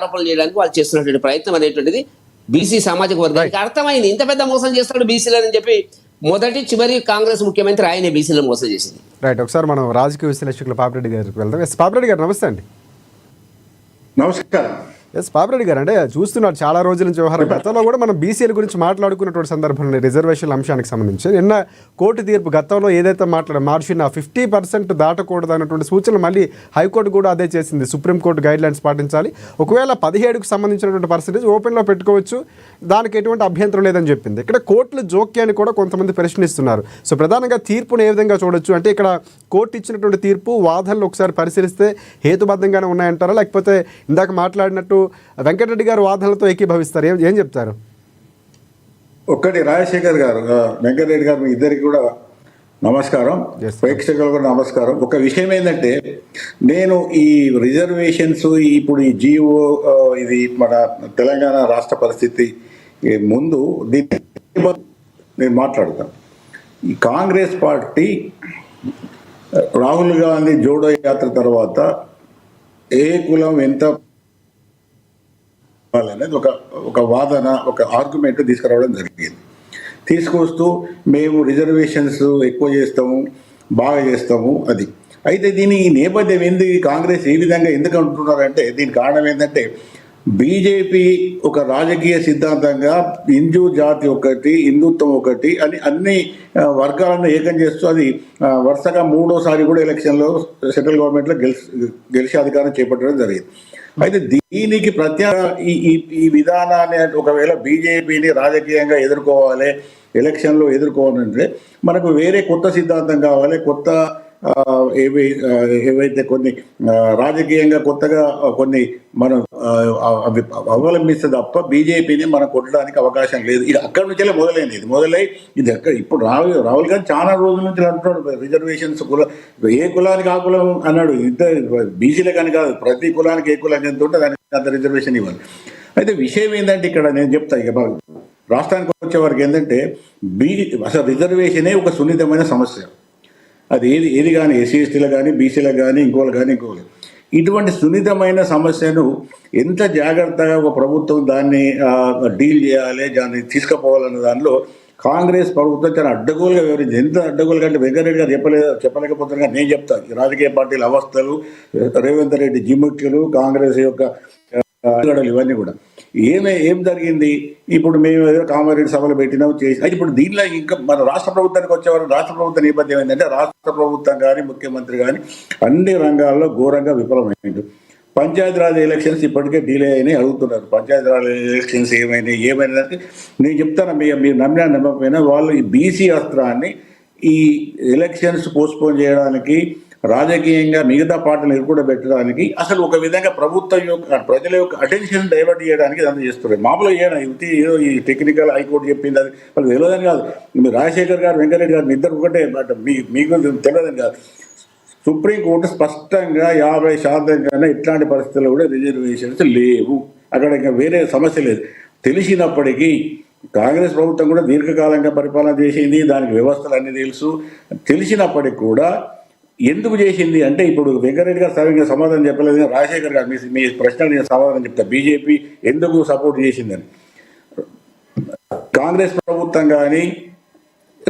ఆరోపణలు చేయడానికి వాళ్ళు చేస్తున్నటువంటి ప్రయత్నం అనేటువంటిది బీసీ సామాజిక వర్గానికి అర్థమైంది. ఇంత పెద్ద మోసం చేస్తాడు బీసీలని చెప్పి మొదటి చివరి కాంగ్రెస్ ముఖ్యమంత్రి ఆయనే బీసీలను మోసం చేసింది. రైట్, ఒకసారి మనం రాజకీయ విశ్లేషకులు పాపిరెడ్డి గారికి వెళ్దాం. పాపిరెడ్డి గారు నమస్తే అండి. నమస్కారం. పాపిరెడ్డి గారు, అంటే చూస్తున్నారు చాలా రోజుల నుంచి వ్యవహారం. గతంలో కూడా మనం బీసీల గురించి మాట్లాడుకున్నటువంటి సందర్భంలో రిజర్వేషన్ అంశానికి సంబంధించి నిన్న కోర్టు తీర్పు గతంలో ఏదైతే మార్చిన 50% దాటకూడదు అన్నటువంటి సూచనలు మళ్ళీ హైకోర్టు కూడా అదే చేసింది. సుప్రీంకోర్టు గైడ్ లైన్స్ పాటించాలి, ఒకవేళ 17కు సంబంధించినటువంటి పర్సెంటేజ్ ఓపెన్లో పెట్టుకోవచ్చు, దానికి ఎటువంటి అభ్యంతరం లేదని చెప్పింది. ఇక్కడ కోర్టుల జోక్యాన్ని కూడా కొంతమంది ప్రశ్నిస్తున్నారు. సో ప్రధానంగా తీర్పును ఏ విధంగా చూడొచ్చు అంటే, ఇక్కడ కోర్టు ఇచ్చినటువంటి తీర్పు వాదనలు ఒకసారి పరిశీలిస్తే హేతుబద్ధంగానే ఉన్నాయంటారా, లేకపోతే ఇందాక మాట్లాడినట్టు వెంకటరెడ్డి గారు వాదనలతో ఏకీభవిస్తారు? ఏం చెప్తారు? ఒక్కటి రాజశేఖర్ గారు, వెంకటరెడ్డి గారు, మీ ఇద్దరికి కూడా నమస్కారం, ప్రేక్షకులు కూడా నమస్కారం. ఒక విషయం ఏంటంటే, నేను ఈ రిజర్వేషన్స్ ఇప్పుడు ఈ జీవో ఇది మన తెలంగాణ రాష్ట్ర పరిస్థితి ముందు నేను మాట్లాడతాను. ఈ కాంగ్రెస్ పార్టీ రాహుల్ గాంధీ జోడో యాత్ర తర్వాత ఏ కులం ఎంత అనేది ఒక వాదన, ఒక ఆర్గ్యుమెంట్ తీసుకురావడం జరిగింది. తీసుకొస్తూ మేము రిజర్వేషన్స్ ఎక్కువ చేస్తాము, బాగా చేస్తాము అది. అయితే దీని నేపథ్యం ఏంది, కాంగ్రెస్ ఏ విధంగా ఎందుకు అంటున్నారంటే, దీనికి కారణం ఏంటంటే, బీజేపీ ఒక రాజకీయ సిద్ధాంతంగా హిందూ జాతి ఒకటి, హిందుత్వం ఒకటి అని అన్ని వర్గాలను ఏకం చేస్తూ అది వరుసగా 3వ సారి కూడా ఎలక్షన్లో సెంట్రల్ గవర్నమెంట్లో గెలిచి అధికారం చేపట్టడం జరిగింది. అయితే దీనికి ఈ విధానాన్ని ఒకవేళ బీజేపీని రాజకీయంగా ఎదుర్కోవాలి, ఎలక్షన్లో ఎదుర్కోవాలంటే మనకు వేరే కొత్త సిద్ధాంతం కావాలి, కొత్త ఏవైతే కొన్ని రాజకీయంగా కొత్తగా కొన్ని మనం అవలంబిస్తే తప్ప బీజేపీని మనం కొట్టడానికి అవకాశం లేదు. ఇది అక్కడి నుంచే మొదలైంది. ఇది అక్కడ ఇప్పుడు రాహుల్ గాంధీ చాలా రోజుల నుంచి అంటున్నాడు రిజర్వేషన్స్ ఏ కులానికి ఆ కులం అన్నాడు. బీసీలే కానీ కాదు, ప్రతి కులానికి ఏ కులానికి ఎంత ఉంటే దానికి అంత రిజర్వేషన్ ఇవ్వాలి. అయితే విషయం ఏంటంటే, ఇక్కడ నేను చెప్తా, ఇక రాష్ట్రానికి వచ్చే వరకు ఏంటంటే, అసలు రిజర్వేషనే ఒక సున్నితమైన సమస్య. అది ఏది కానీ ఎస్సీ ఎస్టీలకు కానీ బీసీలకు కానీ ఇంకోళ్ళు ఇటువంటి సున్నితమైన సమస్యను ఎంత జాగ్రత్తగా ఒక ప్రభుత్వం దాన్ని డీల్ చేయాలి, దాన్ని తీసుకుపోవాలన్న దానిలో కాంగ్రెస్ ప్రభుత్వం చాలా అడ్డగోలుగా వివరించింది. ఎంత అడ్డగోలుగా అంటే, వెంకటరెడ్డి గారు చెప్పలేకపోతున్నా నేను చెప్తాను. రాజకీయ పార్టీల అవస్థలు, రేవంత్ రెడ్డి జిమ్ముట్లు, కాంగ్రెస్ యొక్క ఇవన్నీ కూడా ఏం జరిగింది. ఇప్పుడు మేము ఏదో కామారెడ్డి సభలు పెట్టినాం చేసి, అయితే ఇప్పుడు దీనిలో ఇంకా మన రాష్ట్ర ప్రభుత్వానికి వచ్చేవారు, రాష్ట్ర ప్రభుత్వ నేపథ్యం ఏంటంటే, రాష్ట్ర ప్రభుత్వం కానీ ముఖ్యమంత్రి కానీ అన్ని రంగాల్లో ఘోరంగా విఫలమైంది. పంచాయతీరాజ్ ఎలక్షన్స్ ఇప్పటికే డిలే అయినాయి అడుగుతున్నారు. పంచాయతీరాజ్ ఎలక్షన్స్ ఏమైనా నేను చెప్తాను, మీరు నమ్మినా నమ్మకపోయినా, వాళ్ళు ఈ బీసీ అస్త్రాన్ని ఈ ఎలక్షన్స్ పోస్ట్పోన్ చేయడానికి, రాజకీయంగా మిగతా పార్టీలు కూడా పెట్టడానికి, అసలు ఒక విధంగా ప్రభుత్వం యొక్క ప్రజల యొక్క అటెన్షన్ డైవర్ట్ చేయడానికి ఇదంతా చేస్తున్నారు. మామూలుగా ఏదో ఈ టెక్నికల్ హైకోర్టు చెప్పింది అది వాళ్ళకి తెలియదని కాదు. మీరు రాజశేఖర్ గారు, వెంకటరెడ్డి గారు ఇద్దరు ఒకటే, బట్ మీకు తెలియదని కాదు. సుప్రీంకోర్టు స్పష్టంగా 50% కన్నా ఇట్లాంటి పరిస్థితుల్లో కూడా రిజర్వేషన్స్ లేవు, అక్కడ ఇంకా వేరే సమస్య లేదు. తెలిసినప్పటికీ కాంగ్రెస్ ప్రభుత్వం కూడా దీర్ఘకాలంగా పరిపాలన చేసింది, దానికి వ్యవస్థలు అన్నీ తెలిసినప్పటికి కూడా ఎందుకు చేసింది అంటే, ఇప్పుడు వెంకటరెడ్డి గారు సరిగ్గా సమాధానం చెప్పలేదు. రాజశేఖర్ గారు మీ ప్రశ్నలు నేను సమాధానం చెప్తా. బీజేపీ ఎందుకు సపోర్ట్ చేసిందని, కాంగ్రెస్ ప్రభుత్వం కానీ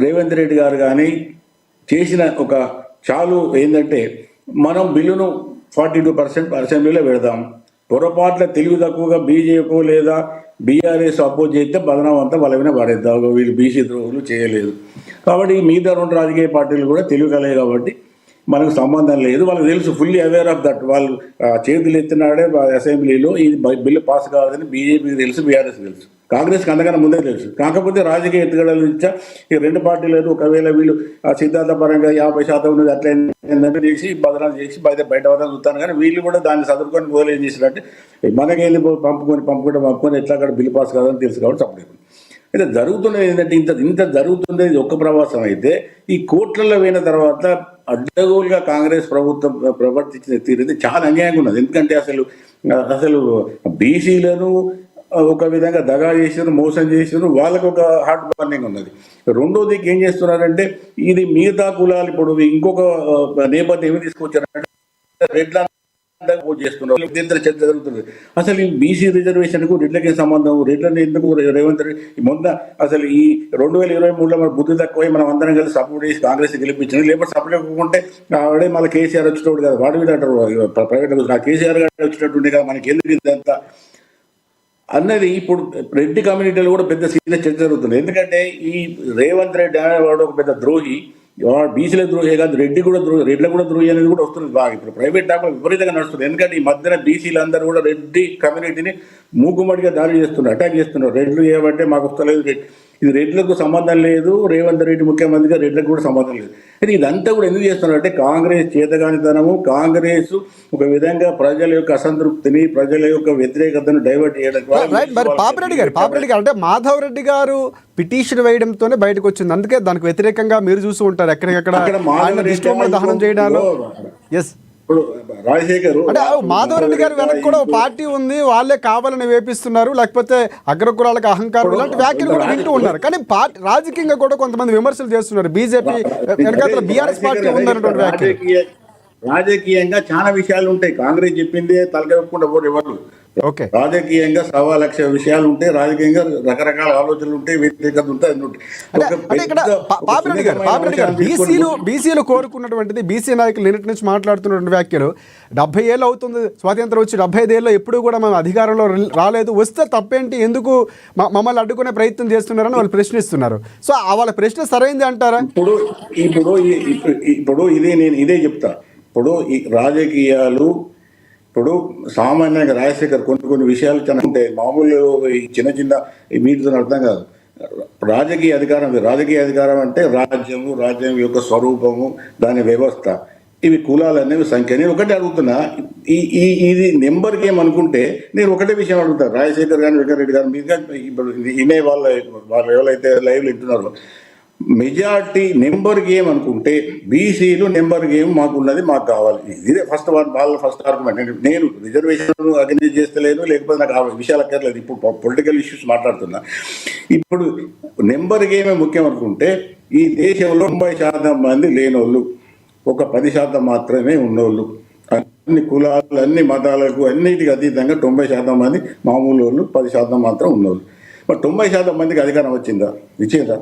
రేవంత్ రెడ్డి గారు కానీ చేసిన ఒక చాలు ఏంటంటే, మనం బిల్లును 42% అసెంబ్లీలో పెడదాం, పొరపాట్ల తెలివి తక్కువగా బీజేపీ లేదా బీఆర్ఎస్ అపోజ్ చేస్తే బదనాం అంతా వాళ్ళ మీద పడేద్దాం, వీళ్ళు బీసీ ద్రోహులు చేయలేదు. కాబట్టి మిగతా 2 రాజకీయ పార్టీలు కూడా తెలివి కలే కాబట్టి మనకు సంబంధం లేదు. వాళ్ళకి తెలుసు, ఫుల్లీ అవేర్ ఆఫ్ దట్. వాళ్ళు చేతులు ఎత్తినాడే అసెంబ్లీలో ఈ బిల్లు పాస్ కావాలని బీజేపీకి తెలుసు, బీఆర్ఎస్ తెలుసు, కాంగ్రెస్కి అంతకన్నా ముందే తెలుసు. కాకపోతే రాజకీయ ఎత్తుగడలు ఇచ్చా ఈ 2 పార్టీలు ఒకవేళ వీళ్ళు సిద్ధాంతపరంగా 50% ఉన్నది అట్లా ఏంటంటే చేసి బదనాలు చేసి బయట వదలని చూస్తాను. కానీ వీళ్ళు కూడా దాన్ని చదువుకొని మొదలు ఏం చేసినట్టే, మనకేంది పంపుకొని ఎట్లా అక్కడ బిల్లు పాస్ కాదని తెలుసు కాబట్టి సపరేట్. అయితే జరుగుతున్నది ఏంటంటే, ఇంత జరుగుతున్నది ఒక్క ప్రవాసం అయితే, ఈ కోట్లలో పోయిన తర్వాత అడ్డగోలుగా కాంగ్రెస్ ప్రభుత్వం ప్రవర్తించిన తీరు చాలా అన్యాయంగా ఉన్నది. ఎందుకంటే అసలు బీసీలను ఒక విధంగా దగా చేసారు, మోసం చేసారు, వాళ్ళకు ఒక హార్ట్ బర్నింగ్ ఉన్నది. రెండోది ఏం చేస్తున్నారంటే, ఇది మిగతా కులాలు ఇప్పుడు ఇంకొక నేపథ్యం ఏమి తీసుకొచ్చారంటే, రెడ్ల చేస్తున్నారు, చర్చ జరుగుతుంది. అసలు ఈ బీసీ రిజర్వేషన్ కు రెడ్లకి సంబంధం, రెడ్లని ఎందుకు రేవంత్ రెడ్డి మొన్న అసలు ఈ 2023లో మన బుద్ధి తక్కువ మనం అందరం కలిసి సపోర్ట్ చేసి కాంగ్రెస్ గెలిపించింది. లేకపోతే సపోర్ట్ ఇవ్వకుంటే ఆవిడే మళ్ళీ కేసీఆర్ వచ్చినప్పుడు కదా, వాడు వీడు అంటారు ప్రైవేట్ కేసీఆర్ గారు వచ్చినట్టుండే కదా, మనకి ఎందుకు ఇదంతా అన్నది ఇప్పుడు రెడ్డి కమ్యూనిటీలో కూడా పెద్ద సీరియస్ చర్చ జరుగుతుంది. ఎందుకంటే ఈ రేవంత్ రెడ్డి అనేవాడు ఒక పెద్ద ద్రోహి, బీసీల ద్రోహి కాదు, రెడ్ల కూడా ద్రోహి అనేది కూడా వస్తుంది బాగా. ఇప్పుడు ప్రైవేట్ డాక్టర్ విపరీతంగా నడుస్తుంది. ఎందుకంటే ఈ మధ్యన బీసీలు అందరూ కూడా రెడ్డి కమ్యూనిటీని మూకుమ్మడిగా దాడి చేస్తున్నారు, అటాక్ చేస్తున్నారు. రెడ్లు ఏమంటే మాకు వస్తలేదు, ఇది రెడ్లకు సంబంధం లేదు, రేవంత్ రెడ్డి ముఖ్యమంత్రిగా రెడ్లకు కూడా సంబంధం లేదు. అయితే ఇదంతా కూడా ఎందుకు చేస్తున్నారు అంటే కాంగ్రెస్ చేతగానితనము, కాంగ్రెస్ ఒక విధంగా ప్రజల యొక్క అసంతృప్తిని, ప్రజల యొక్క వ్యతిరేకతను డైవర్ట్ చేయడానికి. మరి పాపిరెడ్డి గారు అంటే మాధవ్ రెడ్డి గారు పిటిషన్ వేయడంతోనే బయటకు వచ్చింది. అందుకే దానికి వ్యతిరేకంగా మీరు చూస్తూ ఉంటారు ఎక్కడికక్కడ దహనం చేయడాలు. ఎస్, రాజశేఖర్ అంటే మాధవ్ రెడ్డి గారు వెనక్కి కూడా పార్టీ ఉంది, వాళ్ళే కావాలని వేపిస్తున్నారు, లేకపోతే అగ్రకులాలకు అహంకారం, ఇలాంటి వ్యాఖ్యలు కూడా వింటూ ఉన్నారు. కానీ రాజకీయంగా కూడా కొంతమంది విమర్శలు చేస్తున్నారు. బీజేపీ వెనకాల బీఆర్ఎస్ పార్టీ ఉందన్నటువంటి వ్యాఖ్యలు. రాజకీయంగా చాలా విషయాలు ఉంటాయి. కాంగ్రెస్ చెప్పింది తలకెక్కకుండా పోరు ఎవరు. రాజకీయంగా 1,00,000 విషయాలు ఉంటాయి, రాజకీయంగా రకరకాల ఆలోచనలు ఉంటాయి, వ్యతిరేకత ఉంటాయి. పాపిరెడ్డి గారు బీసీలు కోరుకున్నటువంటిది, బీసీ నాయకులు నిన్నటి నుంచి మాట్లాడుతున్నటువంటి వ్యాఖ్యలు, 70 ఏళ్ళు అవుతుంది స్వాతంత్రం వచ్చి, 75 ఏళ్ళు ఎప్పుడు కూడా మనం అధికారంలో రాలేదు, వస్తే తప్పేంటి, ఎందుకు మమ్మల్ని అడ్డుకునే ప్రయత్నం చేస్తున్నారని వాళ్ళు ప్రశ్నిస్తున్నారు. సో వాళ్ళ ప్రశ్న సరైంది అంటారా? ఇప్పుడు నేను ఇదే చెప్తా. ఇప్పుడు ఈ రాజకీయాలు ఇప్పుడు సామాన్యంగా రాజశేఖర్ కొన్ని విషయాలు చాలా ఉంటాయి. మామూలు ఈ చిన్న వీటితో అర్థం కాదు. రాజకీయ అధికారం అంటే రాజ్యం యొక్క స్వరూపము, దాని వ్యవస్థ, ఇవి కులాలు అనేవి సంఖ్య. నేను ఒకటే అడుగుతున్నా, ఇది నెంబర్ గేమ్ అనుకుంటే నేను ఒకటే విషయం అడుగుతాను. రాజశేఖర్ గారిని, వెంకటరెడ్డి గారు మీద ఇప్పుడు ఇనే వాళ్ళు ఎవరైతే లైవ్లు వింటున్నారో, మెజార్టీ నెంబర్ గేమ్ అనుకుంటే బీసీలు నెంబర్ గేమ్ మాకున్నది, మాకు కావాలి. ఇదే వాళ్ళ ఫస్ట్ ఆర్గ్యుమెంట్. నేను రిజర్వేషన్ అగ్నైజ్ చేస్తలేను, లేకపోతే నాకు ఆ విషయాలు అక్కర్లేదు. ఇప్పుడు పొలిటికల్ ఇష్యూస్ మాట్లాడుతున్నా. ఇప్పుడు నెంబర్ గేమే ముఖ్యం అనుకుంటే ఈ దేశంలో 90% మంది లేనోళ్ళు, ఒక 10% మాత్రమే ఉన్నోళ్ళు. అన్ని కులాలు, అన్ని మతాలకు, అన్నిటికీ అతీతంగా 90% మంది మామూలు వాళ్ళు, 10% మాత్రం ఉన్నోళ్ళు. మరి 90% మందికి అధికారం వచ్చిందా? ఇచ్చిందా?